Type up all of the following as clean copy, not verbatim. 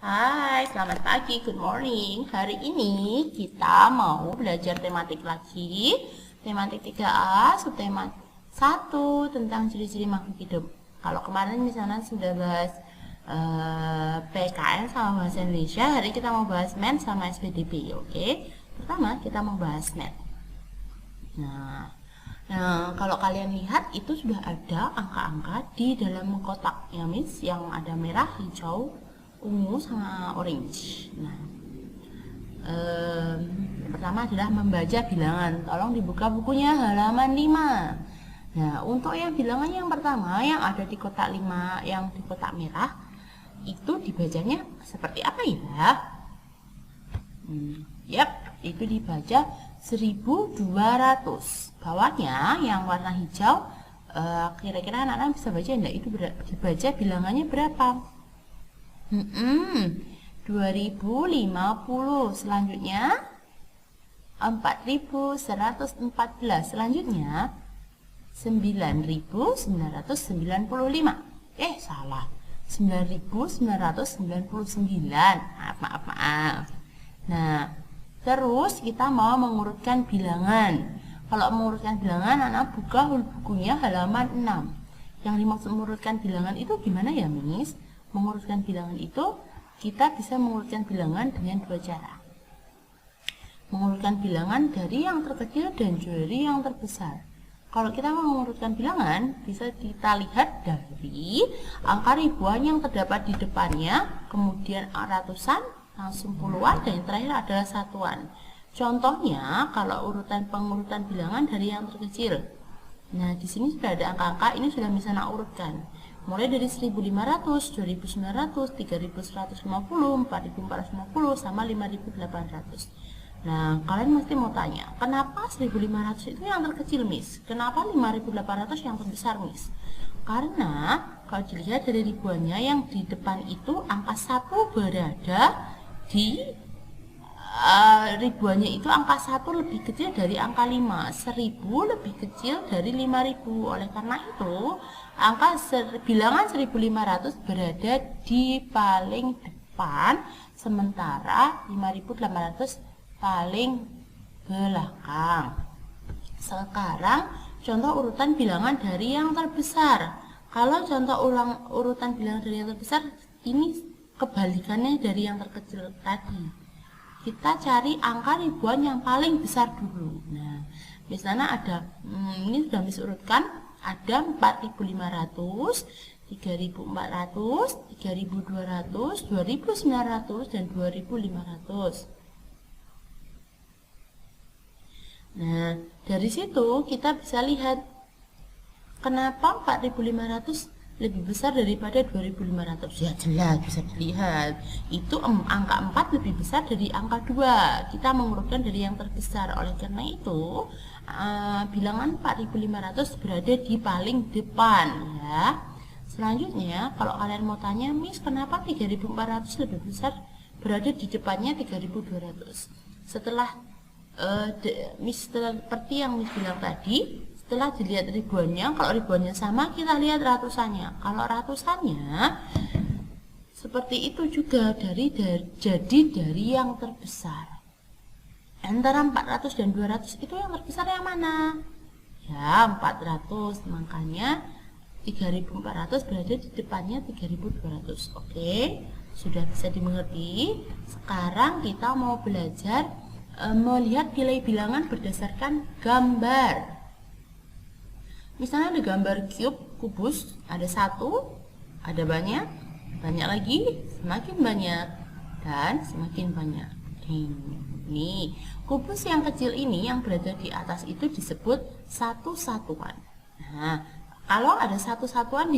Hai, selamat pagi, good morning. Hari ini kita mau belajar tematik lagi. Tematik 3A, subtema 1 tentang ciri-ciri makhluk hidup. Kalau kemarin misalnya sudah bahas PKN sama bahasa Indonesia, hari kita mau bahas MEN sama SPDB, oke? Pertama, kita mau bahas MEN. Nah, kalau kalian lihat itu sudah ada angka-angka di dalam kotak ya, Miss, yang ada merah, hijau, ungu sama orange. Nah, yang pertama adalah membaca bilangan. Tolong dibuka bukunya halaman 5. Nah, untuk yang bilangan yang pertama yang ada di kotak 5, yang di kotak merah, itu dibacanya seperti apa ya? Yap, itu dibaca 1200. Bawahnya yang warna hijau, kira-kira anak-anak bisa baca enggak? Itu dibaca bilangannya berapa? 2050. Selanjutnya 4114. Selanjutnya 9995. Salah. 9999. Maaf. Nah, terus kita mau mengurutkan bilangan. Kalau mengurutkan bilangan, anak buka bukunya halaman 6. Yang dimaksud mengurutkan bilangan itu gimana ya, Miss? Mengurutkan bilangan itu, kita bisa mengurutkan bilangan dengan dua cara. Mengurutkan bilangan dari yang terkecil dan dari yang terbesar. Kalau kita mau mengurutkan bilangan, bisa kita lihat dari angka ribuan yang terdapat di depannya, kemudian ratusan, langsung puluhan, dan yang terakhir adalah satuan. Contohnya, kalau pengurutan bilangan dari yang terkecil. Nah, di sini sudah ada angka-angka, ini sudah bisa nak urutkan. Mulai dari 1500, 2900, 3150, 4450, sama 5800. Nah, kalian mesti mau tanya, kenapa 1500 itu yang terkecil, Miss? Kenapa 5800 yang terbesar, Miss? Karena kalau dilihat dari ribuannya, yang di depan itu angka 1 berada di ribuannya itu angka 1 lebih kecil dari angka 5, 1000 lebih kecil dari 5000. Oleh karena itu, bilangan 1500 berada di paling depan, sementara 5800 paling belakang. Sekarang contoh urutan bilangan dari yang terbesar. Kalau contoh urutan bilangan dari yang terbesar, ini kebalikannya dari yang terkecil tadi. Kita cari angka ribuan yang paling besar dulu. Nah, misalnya ada, ini sudah disurutkan, ada 4500, 3400, 3200, 2900, dan 2500. Nah, dari situ kita bisa lihat kenapa 4500 lebih besar daripada 2500. Ya jelas bisa dilihat, itu angka 4 lebih besar dari angka 2. Kita mengurutkan dari yang terbesar. Oleh karena itu, bilangan 4500 berada di paling depan ya. Selanjutnya, kalau kalian mau tanya, Miss, kenapa 3400 lebih besar berada di depannya 3200? Setelah seperti yang Miss bilang tadi, setelah dilihat ribuannya, kalau ribuannya sama, kita lihat ratusannya. Kalau ratusannya seperti itu juga jadi dari yang terbesar. Antara 400 dan 200 itu yang terbesar yang mana? Ya, 400. Makanya 3400 berada di depannya 3200. Oke, sudah bisa dimengerti. Sekarang kita mau belajar melihat nilai bilangan berdasarkan gambar. Misalnya ada gambar kubus, ada 1, ada banyak lagi, semakin banyak, dan semakin banyak. Nih, kubus yang kecil ini yang berada di atas itu disebut satu satuan. Nah, kalau ada satu satuan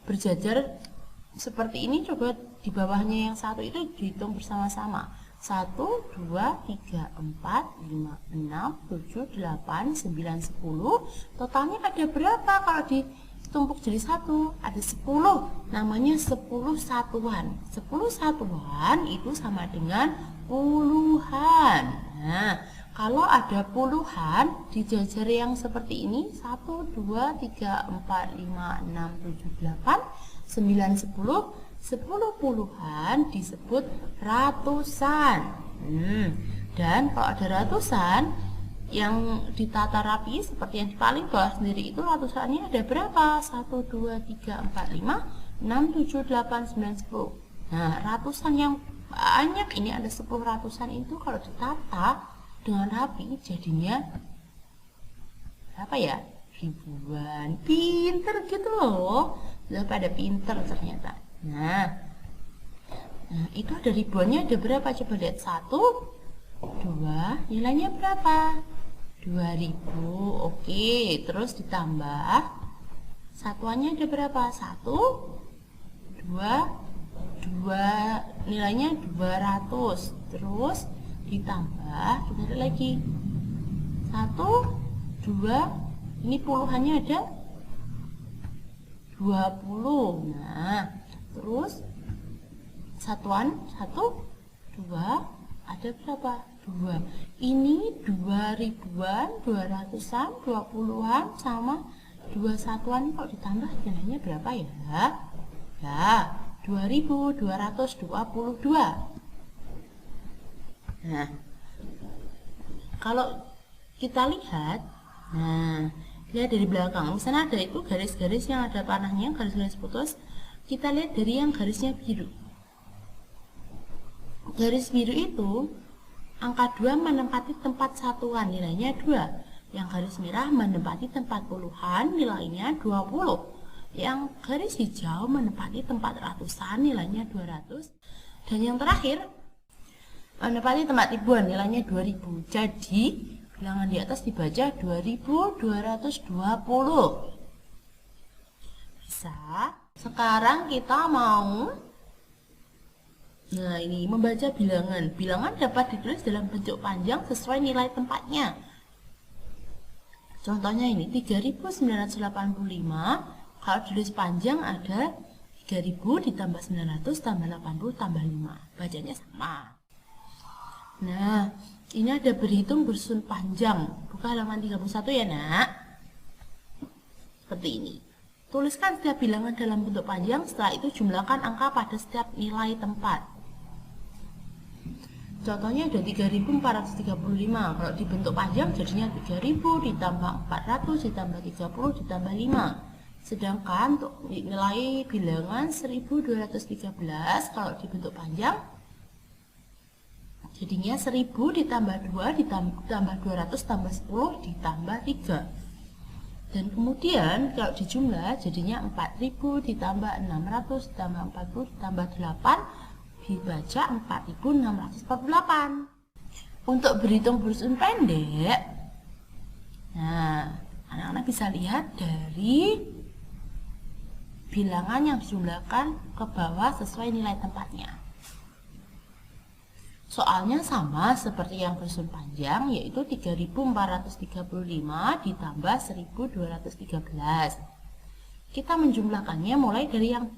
berjajar seperti ini, coba di bawahnya yang 1 itu dihitung bersama-sama. 1, 2, 3, 4, 5, 6, 7, 8, 9, 10. Totalnya ada berapa kalau ditumpuk jadi 1? Ada 10. Namanya 10 satuan. 10 satuan itu sama dengan puluhan. Nah, kalau ada puluhan dijajar yang seperti ini, 1, 2, 3, 4, 5, 6, 7, 8, 9, 10. 10 puluhan disebut ratusan. Dan kalau ada ratusan yang ditata rapi seperti yang di paling bawah sendiri itu ratusannya ada berapa? 1, 2, 3, 4, 5, 6, 7, 8, 9, 10. Nah, ratusan yang banyak ini ada 10 ratusan itu kalau ditata dengan rapi jadinya berapa ya? Ribuan. Pinter gitu loh. Udah pada pinter ternyata. Nah, itu ada ribuannya ada berapa? Coba lihat. 1, 2, nilainya berapa? 2000. Oke, terus ditambah satuannya ada berapa? 1, 2, 2, nilainya 200. Terus ditambah, kita lihat lagi. 1, 2, ini puluhannya ada 20. Nah, terus satuan 1, 2, ada berapa? 2. Ini 2 ribuan, 200-an, 20-an sama 2 satuan kalau ditambah nilainya berapa ya? Ya, 2222. Nah, kalau kita lihat, lihat dari belakang, misalnya ada itu garis-garis yang ada panahnya, garis-garis putus. Kita lihat dari yang garisnya biru. Garis biru itu angka 2 menempati tempat satuan, nilainya 2. Yang garis merah menempati tempat puluhan, nilainya 20. Yang garis hijau menempati tempat ratusan, nilainya 200. Dan yang terakhir menempati tempat ribuan, nilainya 2000. Jadi bilangan di atas dibaca 2220. Bisa. Sekarang kita mau ini membaca bilangan. Bilangan dapat ditulis dalam bentuk panjang sesuai nilai tempatnya. Contohnya ini 3985. Kalau tulis panjang ada 3000 ditambah 900 tambah 80 tambah 5. Bacanya sama. Nah, ini ada berhitung bersusun panjang. Buka halaman 31 ya, Nak. Seperti ini. Tuliskan setiap bilangan dalam bentuk panjang, setelah itu jumlahkan angka pada setiap nilai tempat. Contohnya ada 3435. Kalau dibentuk panjang jadinya 3000 ditambah 400 ditambah 30 ditambah 5. Sedangkan untuk nilai bilangan 1213 kalau dibentuk panjang jadinya 1000 ditambah 2 ditambah 200 tambah 10 ditambah 3. Dan kemudian kalau dijumlah jadinya 4000 ditambah 600 ditambah 40 ditambah 8 dibaca 4648. Untuk berhitung bersusun pendek, nah, anak-anak bisa lihat dari bilangan yang dijumlahkan ke bawah sesuai nilai tempatnya. Soalnya sama seperti yang bersusun panjang, yaitu 3435 ditambah 1213. Kita menjumlahkannya mulai dari yang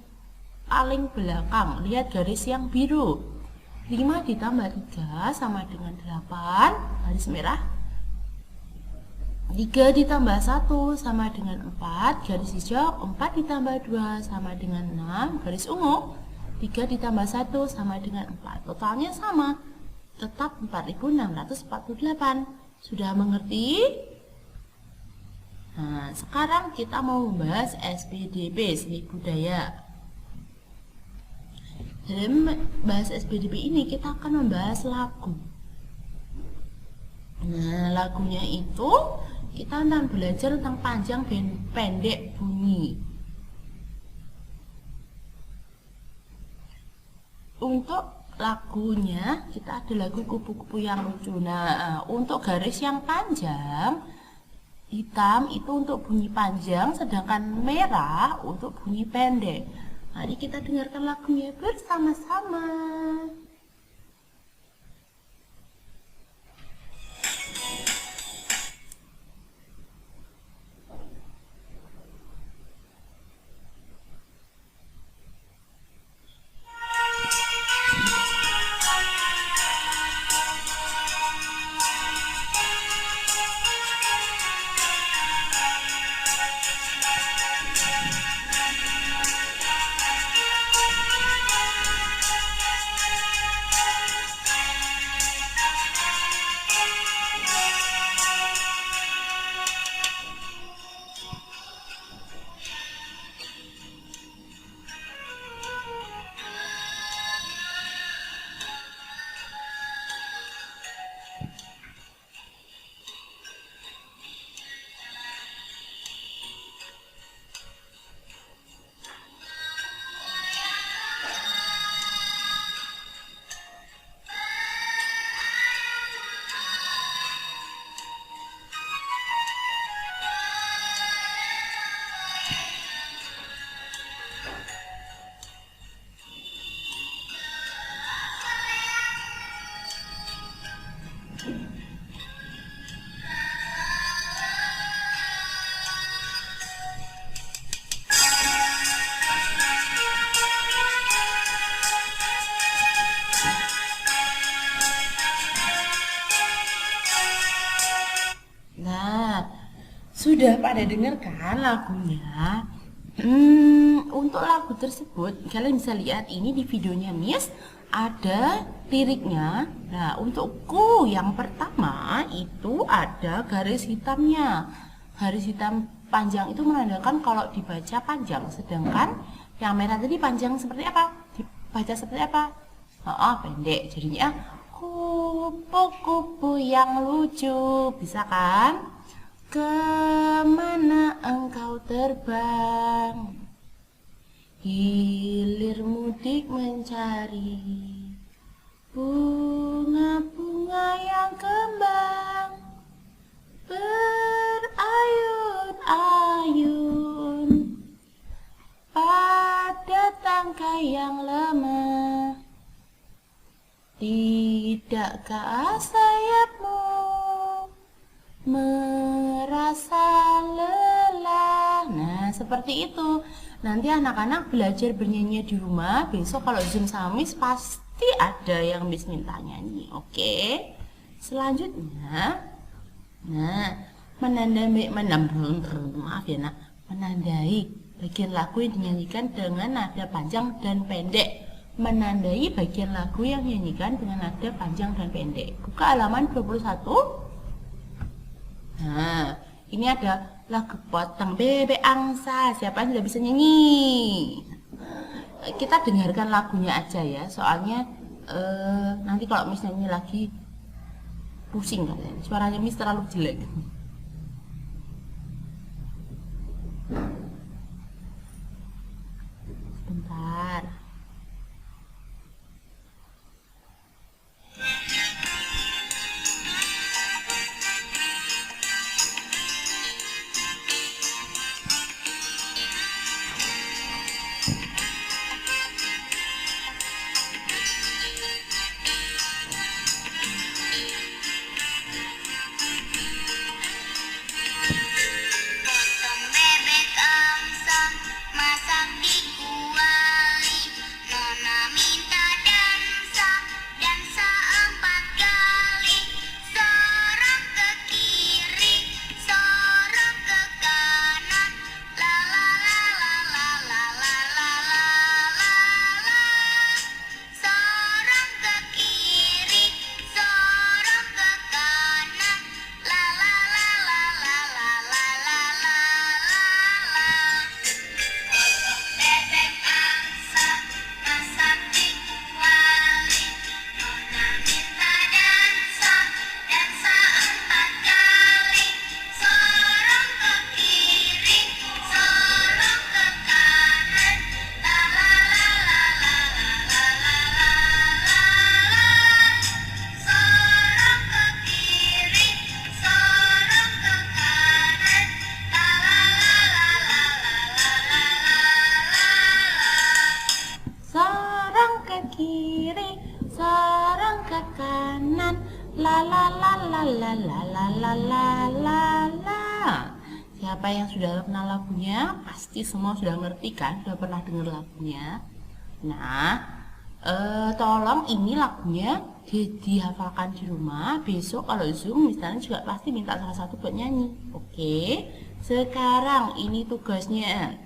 paling belakang. Lihat garis yang biru. 5 ditambah 3 sama dengan 8, garis merah. 3 ditambah 1 sama dengan 4, garis hijau. 4 ditambah 2 sama dengan 6, garis ungu. 3 ditambah 1 sama dengan 4. Totalnya sama, tetap 4648. Sudah mengerti? Nah, sekarang kita mau membahas SPDB, seni budaya. Dalam bahas SPDB ini kita akan membahas lagu. Nah, lagunya itu kita akan belajar tentang panjang dan pendek bunyi. Untuk lagunya kita ada lagu kupu-kupu yang lucu. Nah, untuk garis yang panjang hitam itu untuk bunyi panjang, sedangkan merah untuk bunyi pendek. Mari kita dengarkan lagunya bersama-sama. Sudah pada dengar kan lagunya? Untuk lagu tersebut kalian bisa lihat ini di videonya Miss ada liriknya. Nah, untuk ku yang pertama itu ada garis hitamnya. Garis hitam panjang itu menandakan kalau dibaca panjang, sedangkan yang merah tadi panjang seperti apa? Dibaca seperti apa? Pendek. Jadinya kupu-kupu yang lucu. Bisa kan? Kemana engkau terbang? Hilir mudik mencari bunga-bunga yang kembang, berayun-ayun pada tangkai yang lemah. Tidakkah sayapmu merasa lelah? Nah, seperti itu. Nanti anak-anak belajar bernyanyi di rumah. Besok kalau Zoom sama Miss pasti ada yang Miss minta nyanyi. Oke. Selanjutnya, nah, menandai bagian lagu yang dinyanyikan dengan nada panjang dan pendek. Menandai bagian lagu yang dinyanyikan dengan nada panjang dan pendek. Buka halaman 21. Nah, ini ada lagu potong bebek angsa. Siapa yang sudah bisa nyanyi? Kita dengarkan lagunya aja ya. Soalnya nanti kalau Miss nyanyi lagi pusing kalian. Suaranya Miss terlalu jelek. Sebentar. Potong bebek angsa, masak di kuali. Nona minta dansa, dansa 4 kali. Sorong ke kiri, sorong ke kanan. La la la la la la la la la la la. Sorong ke kiri, sorong ke kanan. La la la la la la la la la la. Potong bebek angsa, masak di kuali. Nona minta dansa, dansa 4 kali. Sorong ke kiri, sorong ke kanan. La la la la la la la la la la. Sorong ke kiri, sorong ke kanan. La la la la la la la la la. Sorong ke kiri, sorong ke kanan. La la la la la la la la la la la. Siapa yang sudah kenal lagunya? Pasti semua sudah ngerti kan? Sudah pernah dengar lagunya. Nah, tolong ini lagunya dihafalkan di rumah. Besok kalau Zoom misalnya juga pasti minta salah satu buat nyanyi. Oke. Sekarang ini tugasnya.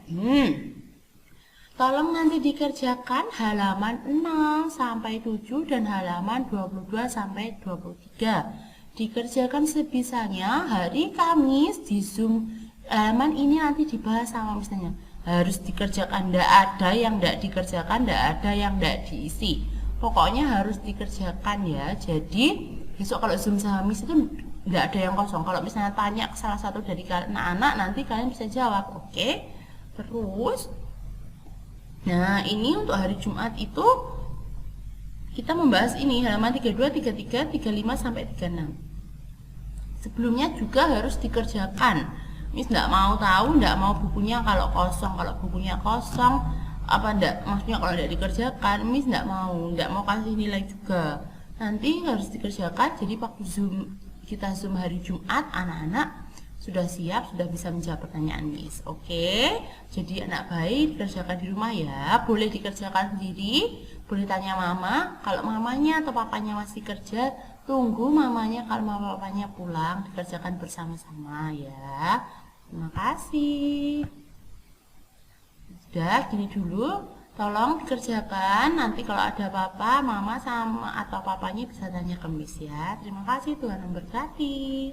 Tolong nanti dikerjakan halaman 6 sampai 7 dan halaman 22 sampai 23. Dikerjakan sebisanya hari Kamis di Zoom. Halaman ini nanti dibahas sama misalnya. Harus dikerjakan, tidak ada yang tidak dikerjakan, tidak ada yang tidak diisi. Pokoknya harus dikerjakan ya. Jadi besok kalau Zoom sama Miss itu tidak ada yang kosong. Kalau misalnya tanya ke salah satu dari anak-anak, nanti kalian bisa jawab. Oke. Terus, nah ini untuk hari Jumat itu kita membahas ini halaman 32, 33, 35 sampai 36. Sebelumnya juga harus dikerjakan. Miss nggak mau tahu, nggak mau bukunya kalau kosong. Kalau bukunya kosong, apa enggak? Maksudnya kalau tidak dikerjakan, Miss nggak mau kasih nilai juga. Nanti harus dikerjakan. Jadi waktu kita Zoom hari Jumat, anak-anak sudah siap, sudah bisa menjawab pertanyaan Miss. Oke, jadi anak baik dikerjakan di rumah ya. Boleh dikerjakan sendiri, boleh tanya mama. Kalau mamanya atau papanya masih kerja, tunggu mamanya kalau mama papanya pulang, dikerjakan bersama-sama ya. Terima kasih. Sudah, gini dulu. Tolong dikerjakan. Nanti kalau ada apa-apa, mama sama atau papanya bisa tanya ke Miss ya. Terima kasih, Tuhan memberkati.